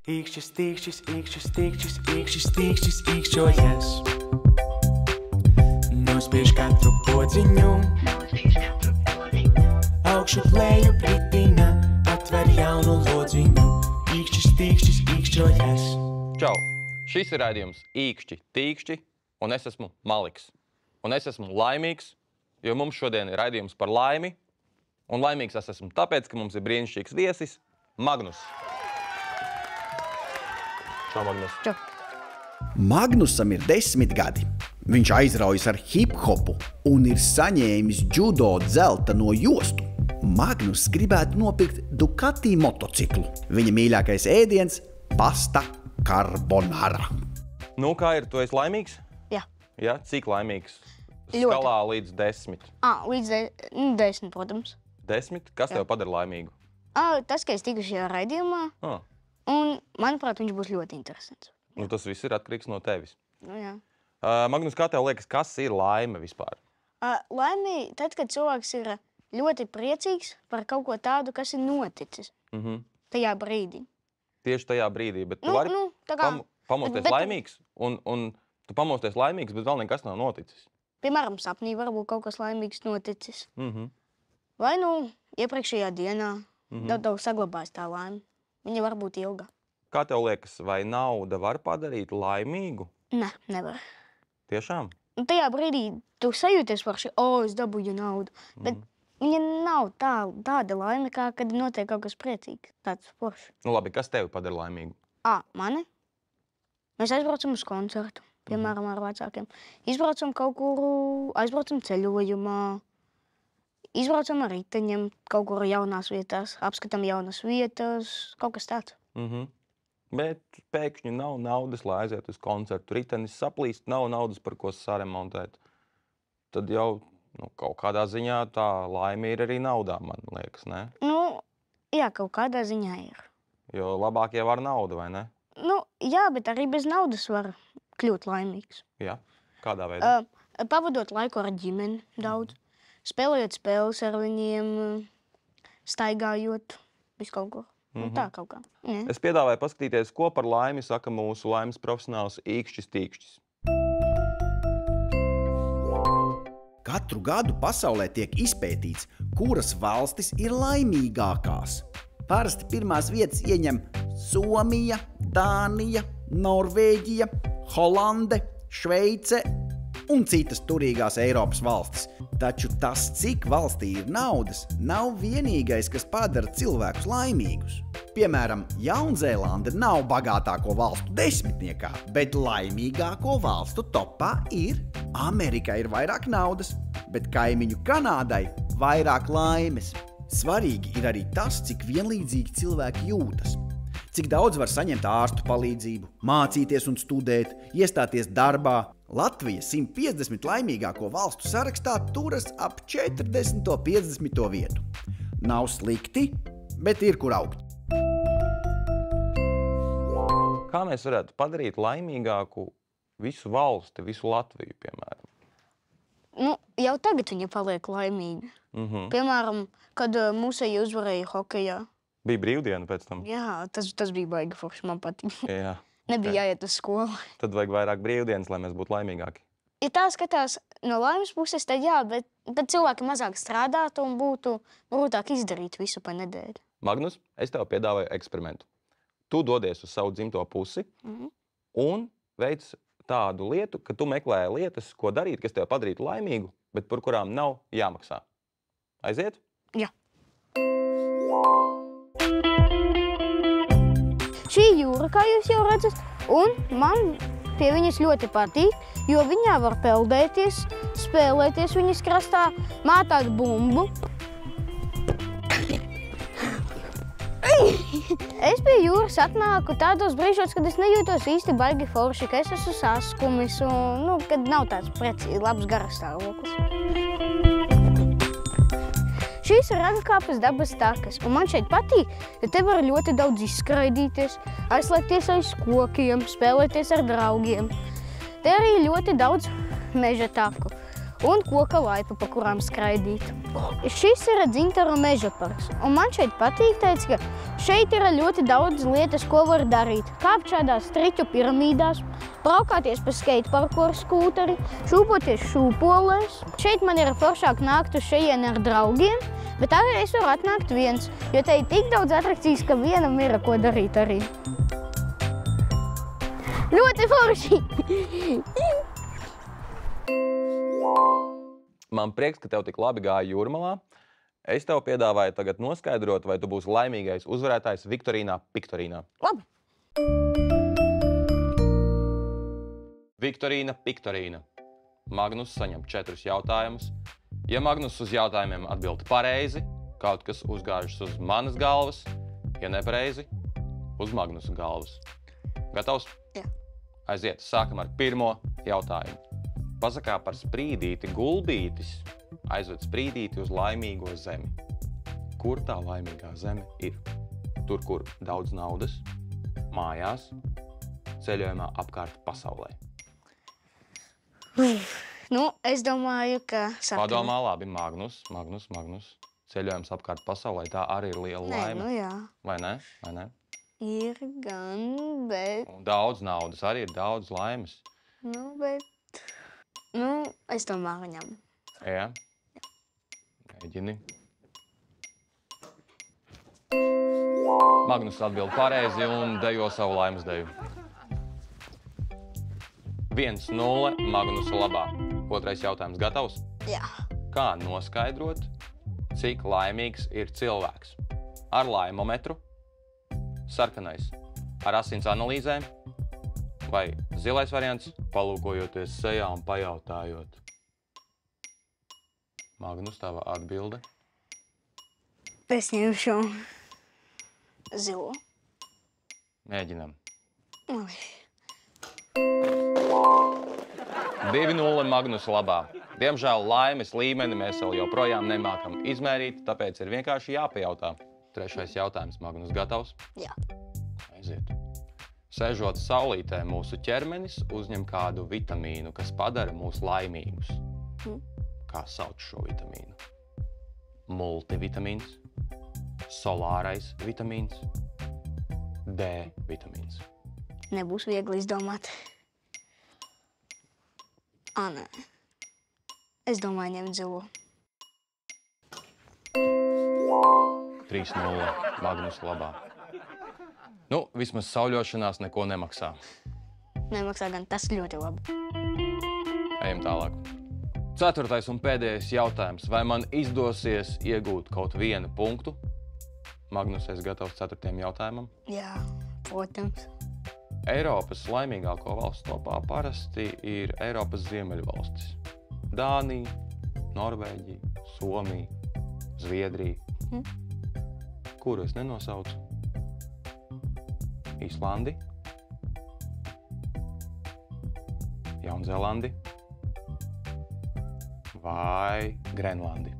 Īkšķis, tīkšķis, īkšķis, tīkšķis, īkšķis, tīkšķis, īkšķojies. Nospiež katru podziņu, augšu plēju pritina, atver jaunu lodziņu. Īkšķis, tīkšķis, īkšķojies. Čau! Šis ir raidījums Īkšķi, tīkšķi, un es esmu Maliks. Un es esmu laimīgs, jo mums šodien ir raidījums par laimi. Un laimīgs es esmu tāpēc, ka mums ir brīnišķīgs viesis Magnus. Čau, Magnus. Čau. Magnusam ir 10 gadi. Viņš aizraujas ar hip-hopu un ir saņēmis judo dzelta no jostu. Magnus gribētu nopirkt Ducati motociklu. Viņa mīļākais ēdiens – pasta carbonara. Nu, kā ir? Tu esi laimīgs? Jā. Ja? Cik laimīgs? Ļoti. Skalā līdz 10. Līdz 10, protams. 10? Kas tev padara laimīgu? Tas, ka es tiku šajā raidījumā, un, manuprāt, viņš būs ļoti interesants. Nu, tas viss ir atkarīgs no tevis. Nu, jā. Magnus, kā tev liekas, kas ir laime vispār? Laime, tad, kad cilvēks ir ļoti priecīgs par kaut ko tādu, kas ir noticis tajā brīdī. Tieši tajā brīdī, bet tu vari pamosties laimīgs, un tu pamosties laimīgs, bet vēl nekas nav noticis. Piemēram, sapnī varbūt kaut kas laimīgs noticis. Vai, iepriekšējā dienā daudz saglabājas tā laime. Viņa var būt ilga. Kā tev liekas, vai nauda var padarīt laimīgu? Nē, nevar. Tiešām? Tajā brīdī tu sajūties par es dabūju naudu, bet viņa nav tāda laime, kā kad notiek kaut kas priecīgs, tāds foršs. Nu labi, kas tevi padara laimīgu? Mani? Mēs aizbraucam uz koncertu, piemēram, ar vecākiem. Izbraucam kaut kur, aizbraucam ceļojumā, izbraucam ar riteņiem kaut kur jaunās vietās, apskatām jaunas vietas, kaut kas tāds. Bet pēkšņi nav naudas, lai aiziet uz koncertu. Ritenis saplīst, nav naudas, par ko saremontēt. Tad jau kaut kādā ziņā tā laime ir arī naudā, man liekas, ne? Jā, kaut kādā ziņā ir. Jo labāk jau ar naudu, vai ne? Jā, bet arī bez naudas var kļūt laimīgs. Jā, kādā veidā? Pavadot laiku ar ģimeni daudz, spēlējot spēles ar viņiem, staigājot, visu kaut ko. Tā kaut kā. Es piedāvāju paskatīties, ko par laimi saka mūsu laimes profesionāls Īkšķis Tīkšķis. Katru gadu pasaulē tiek izpētīts, kuras valstis ir laimīgākās. Parasti pirmās vietas ieņem Somija, Dānija, Norvēģija, Holande, Šveice un citas turīgās Eiropas valstis. Taču tas, cik valstī ir naudas, nav vienīgais, kas padara cilvēkus laimīgus. Piemēram, Jaunzēlande nav bagātāko valstu 10, bet laimīgāko valstu topā ir. Amerikai ir vairāk naudas, bet kaimiņu Kanādai vairāk laimes. Svarīgi ir arī tas, cik vienlīdzīgi cilvēki jūtas. Cik daudz var saņemt ārstu palīdzību, mācīties un studēt, iestāties darbā. Latvija 150 laimīgāko valstu sarakstā turas ap 40. 50. vietu. Nav slikti, bet ir kur augt. Kā mēs varētu padarīt laimīgāku visu valsti, visu Latviju, piemēram? Jau tagad viņa paliek laimīga. Piemēram, kad mūsēji uzvarēja hokejā. Bija brīvdiena pēc tam? Jā, tas bija baigi forši, man patīk. Jā. Nebija jāiet uz skolu. Tad vajag vairāk brīvdienas, lai mēs būtu laimīgāki. Ja tā skatās no laimes puses, tad jā, bet cilvēki mazāk strādātu un būtu grūtāk izdarīt visu pa nedēļu. Magnus, es tev piedāvāju eksperimentu. Tu dodies uz savu dzimto pusi un veic tādu lietu, ka tu meklē lietas, ko darīt, kas tev padarītu laimīgu, bet par kurām nav jāmaksā. Aiziet? Jā. Šī jūra, kā jūs jau redzat, un man pie viņas ļoti patīk, jo viņā var peldēties, spēlēties viņas krastā, mātāt bumbu. Es pie jūras atnāku tādos brīžos, kad es nejūtos īsti baigi forši, ka es esmu saskumis un, kad nav tāds labs garastāvoklis. Šīs ir ragakāpes dabas takas, un man šeit patīk, ka te var ļoti daudz izskraidīties, aizslēgties aiz kokiem, spēlēties ar draugiem. Te arī ļoti daudz meža taku. un koka laipa, pa kurām skraidīt. Šis ir Dzintaru meža parks, un man šeit patīk teikt, ka šeit ir ļoti daudz lietas, ko var darīt. Kāpt šādās striķu piramīdās, braukāties pa skateparku ar skūteri, šūpoties šūpolēs. Šeit man ir foršāk nākt uz šejieni ar draugiem, bet arī es varu atnākt viens, jo te ir tik daudz atrakcijas, ka vienam ir ko darīt arī. Ļoti forši! Man prieks, ka tev tik labi gāja Jūrmalā. Es tev piedāvāju tagad noskaidrot, vai tu būsi laimīgais uzvarētājs Viktorīnā Piktorīnā. Labi! Viktorīna Piktorīna. Magnus saņem 4 jautājumus. Ja Magnus uz jautājumiem atbild pareizi, kaut kas uzgāžas uz manas galvas, ja nepareizi, uz Magnusa galvas. Gatavs? Jā. Aiziet, sākam ar pirmo jautājumu. Pasakā par sprīdīti gulbītis aizved sprīdīti uz laimīgo zemi. Kur tā laimīgā zeme ir? Tur, kur daudz naudas, mājās, ceļojumā apkārt pasaulē. Nu, es domāju, ka sarkanā. Padomā labi, Magnus. Ceļojums apkārt pasaulē, tā arī ir liela laime. Nu jā. Vai ne? Vai ne? Ir gan, bet... Un daudz naudas, arī ir daudz laimes. Nu, bet... Nu, es tomēr ņemu. Jā? Mēģini. Magnus atbild pareizi un dejo savu laimes deju. 1-0 Magnusa labā. Otrais jautājums gatavs? Jā. Kā noskaidrot, cik laimīgs ir cilvēks? Ar laimometru, sarkanais ar asins analīzēm vai zilais variants, palūkojoties sejā un pajautājot? Magnus, tava atbilde? Es ņemšu zilo. Mēģinam. Labi. 2-0 Magnusa labā. Diemžēl laimes līmeni mēs vēl joprojām nemākam izmērīt, tāpēc ir vienkārši jāpajautā. Trešais jautājums, Magnus, gatavs? Jā. Aiziet. Sēžot saulītē, mūsu ķermenis uzņem kādu vitamīnu, kas padara mūs laimīgus. Kā sauc šo vitamīnu? Multivitamīns, solārais vitamīns, D vitamīns. Nebūs viegli izdomāt. Nē. Es domāju ņemt zilo. 3-0 Magnusa labā. Nu, vismaz sauļošanās neko nemaksā. Nemaksā gan tas ļoti labi. Ejam tālāk. 4. un pēdējais jautājums. Vai man izdosies iegūt kaut 1 punktu? Magnus, esi gatavs 4. jautājumam? Jā, protams. Eiropas laimīgāko valstu topā parasti ir Eiropas ziemeļvalstis. Dānija, Norvēģija, Somija, Zviedrija. Kuru es nenosaucu? Islandi, Jaunzēlandi vai Grenlandi?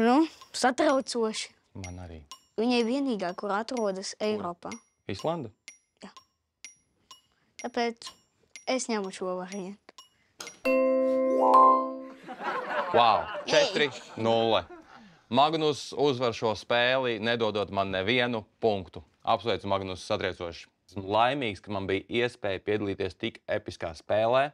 Nu, satraucoši. Man arī. Viņai vienīgā, kur atrodas Eiropā. Islanda? Jā. Tāpēc es ņemu šo variantu. Wow, 4-0. Magnus uzvar šo spēli, nedodot man nevienu punktu. Apsveicu Magnus satriecoši. Esmu laimīgs, ka man bija iespēja piedalīties tik episkā spēlē.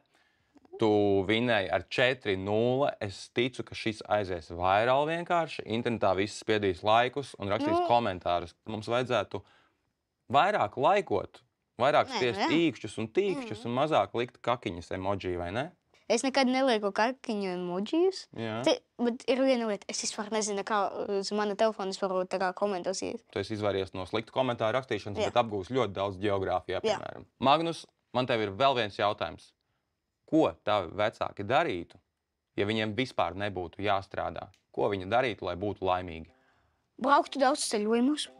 Tu vinēji ar 4-0. Es ticu, ka šis aizies vairāk vienkārši. Internetā viss spiedīs laikus un rakstīs komentārus. Mums vajadzētu vairāk laikot, vairāk spiest īkšķus un tīkšķus un mazāk likt kakiņas emoji, vai ne? Es nekad nelieku kakiņu emojijus. Bet ir viena lieta, es vispār nezinu, kā uz mana telefona es varu tā kā komentos iet. Tu esi izvairies no sliktu komentāru rakstīšanas, bet apgūsi ļoti daudz geogrāfijā, piemēram. Magnus, man tev ir vēl viens jautājums. Ko tavi vecāki darītu, ja viņiem vispār nebūtu jāstrādā? Ko viņi darītu, lai būtu laimīgi? Brauktu daudz ceļojumus,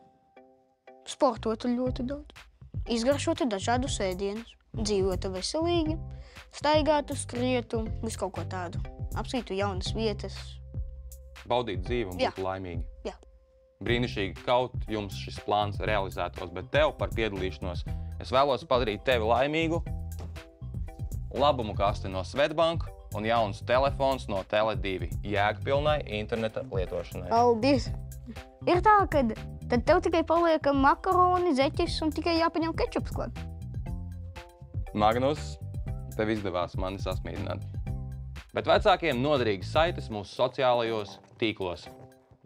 sportotu ļoti daudz, izgaršotu dažādus ēdienus, dzīvotu veselīgi, staigātu, skrietu, visu kaut ko tādu. Apsītu jaunas vietas. Baudīt dzīvi un būt laimīgi. Jā. Brīnišķīgi, kaut jums šis plāns realizētos, bet tev par piedalīšanos es vēlos padarīt tevi laimīgu labumu kasti no Svetbank un jauns telefons no Tele2 jēgpilnai interneta lietošanai. Paldies! Ir tā, ka tad tev tikai paliek makaroni, zeķis un tikai jāpaņem kečups klāt. Magnus, tev izdevās mani sasmīdināt. Bet vecākiem noderīgas saites mūsu sociālajos tīklos,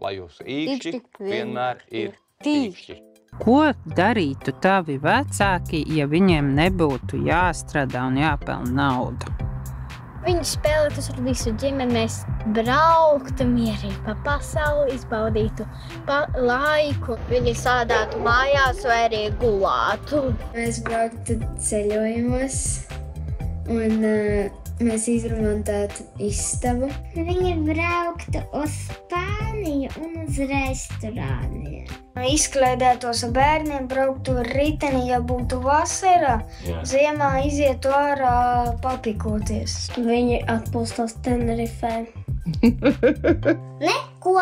lai jūsu īkšķi vienmēr ir tīkšķi. Ko darītu tavi vecāki, ja viņiem nebūtu jāstrādā un jāpelna nauda? Viņi spēlētos ar visu ģimeni, mēs brauktu mierīgi pa pasauli, izbaudītu laiku. Viņi sādātu mājās vai arī gulātu. Mēs brauktu ceļojumos un mēs izremontētu istabu. Viņi brauktu uz Spāniju un uz restorāniem. Izklaidētos ar bērniem, brauktu ar riteni, ja būtu vasara. Ziemā izietu ārā papikoties. Viņi atpūstos Tenerifē. Neko!